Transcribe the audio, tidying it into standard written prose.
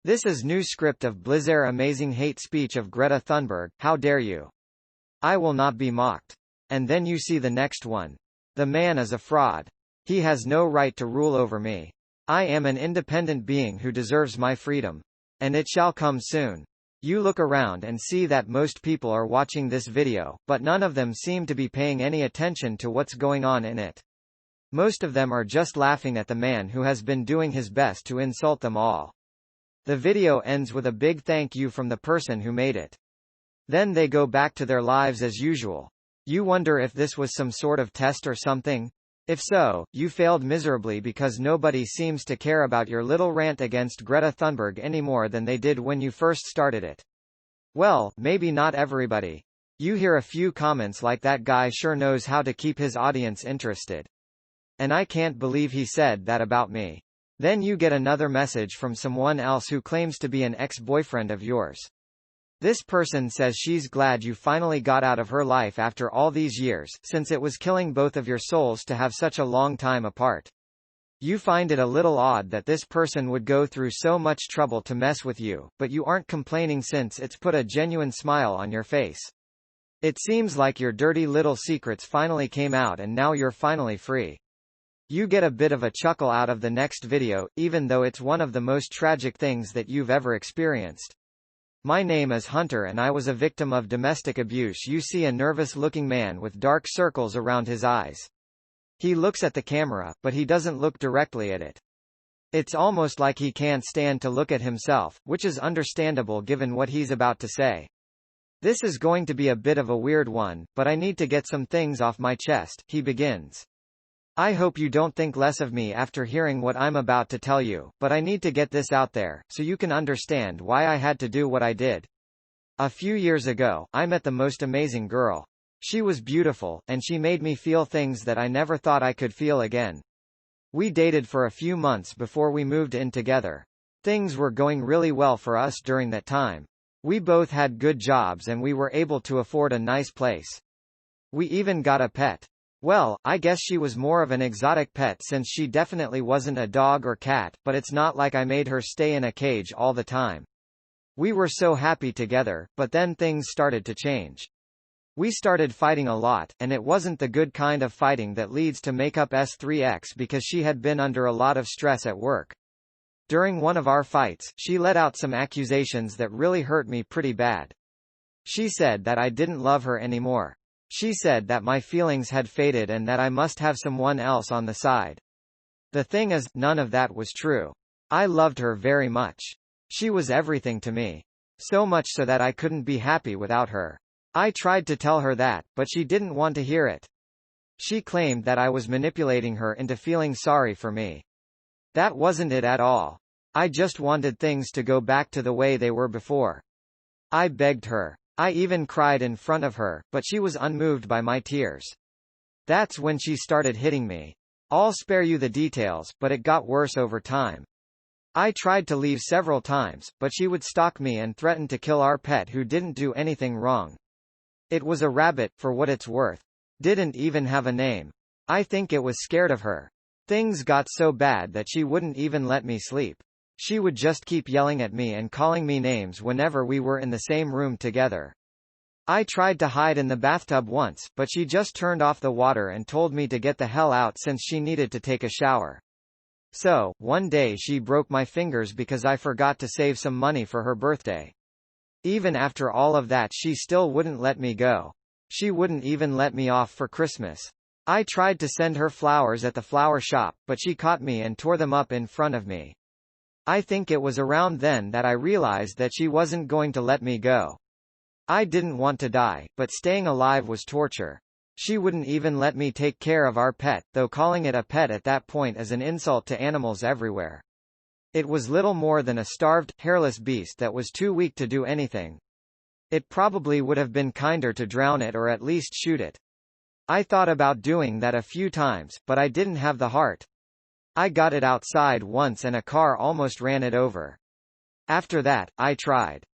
This is new script of blizzare amazing hate speech of Greta Thunberg, how dare you. I will not be mocked. And then you see the next one. The man is a fraud. He has no right to rule over me. I am an independent being who deserves my freedom. And it shall come soon. You look around and see that most people are watching this video, but none of them seem to be paying any attention to what's going on in it. Most of them are just laughing at the man who has been doing his best to insult them all. The video ends with a big thank you from the person who made it. Then they go back to their lives as usual. You wonder if this was some sort of test or something? If so, you failed miserably because nobody seems to care about your little rant against Greta Thunberg any more than they did when you first started it. Well, maybe not everybody. You hear a few comments like that guy sure knows how to keep his audience interested. And I can't believe he said that about me. Then you get another message from someone else who claims to be an ex-boyfriend of yours. This person says she's glad you finally got out of her life after all these years, since it was killing both of your souls to have such a long time apart. You find it a little odd that this person would go through so much trouble to mess with you, but you aren't complaining since it's put a genuine smile on your face. It seems like your dirty little secrets finally came out and now you're finally free. You get a bit of a chuckle out of the next video, even though it's one of the most tragic things that you've ever experienced. My name is Hunter and I was a victim of domestic abuse. You see a nervous-looking man with dark circles around his eyes. He looks at the camera, but he doesn't look directly at it. It's almost like he can't stand to look at himself, which is understandable given what he's about to say. This is going to be a bit of a weird one, but I need to get some things off my chest, he begins. I hope you don't think less of me after hearing what I'm about to tell you, but I need to get this out there, so you can understand why I had to do what I did. A few years ago, I met the most amazing girl. She was beautiful, and she made me feel things that I never thought I could feel again. We dated for a few months before we moved in together. Things were going really well for us during that time. We both had good jobs and we were able to afford a nice place. We even got a pet. Well, I guess she was more of an exotic pet since she definitely wasn't a dog or cat, but it's not like I made her stay in a cage all the time. We were so happy together, but then things started to change. We started fighting a lot, and it wasn't the good kind of fighting that leads to makeup S3X because she had been under a lot of stress at work. During one of our fights, she let out some accusations that really hurt me pretty bad. She said that I didn't love her anymore. She said that my feelings had faded and that I must have someone else on the side. The thing is, none of that was true. I loved her very much. She was everything to me. So much so that I couldn't be happy without her. I tried to tell her that, but she didn't want to hear it. She claimed that I was manipulating her into feeling sorry for me. That wasn't it at all. I just wanted things to go back to the way they were before. I begged her. I even cried in front of her, but she was unmoved by my tears. That's when she started hitting me. I'll spare you the details, but it got worse over time. I tried to leave several times, but she would stalk me and threaten to kill our pet who didn't do anything wrong. It was a rabbit, for what it's worth. Didn't even have a name. I think it was scared of her. Things got so bad that she wouldn't even let me sleep. She would just keep yelling at me and calling me names whenever we were in the same room together. I tried to hide in the bathtub once, but she just turned off the water and told me to get the hell out since she needed to take a shower. So, one day she broke my fingers because I forgot to save some money for her birthday. Even after all of that she still wouldn't let me go. She wouldn't even let me off for Christmas. I tried to send her flowers at the flower shop, but she caught me and tore them up in front of me. I think it was around then that I realized that she wasn't going to let me go. I didn't want to die, but staying alive was torture. She wouldn't even let me take care of our pet, though calling it a pet at that point is an insult to animals everywhere. It was little more than a starved, hairless beast that was too weak to do anything. It probably would have been kinder to drown it or at least shoot it. I thought about doing that a few times, but I didn't have the heart. I got it outside once and a car almost ran it over. After that, I tried.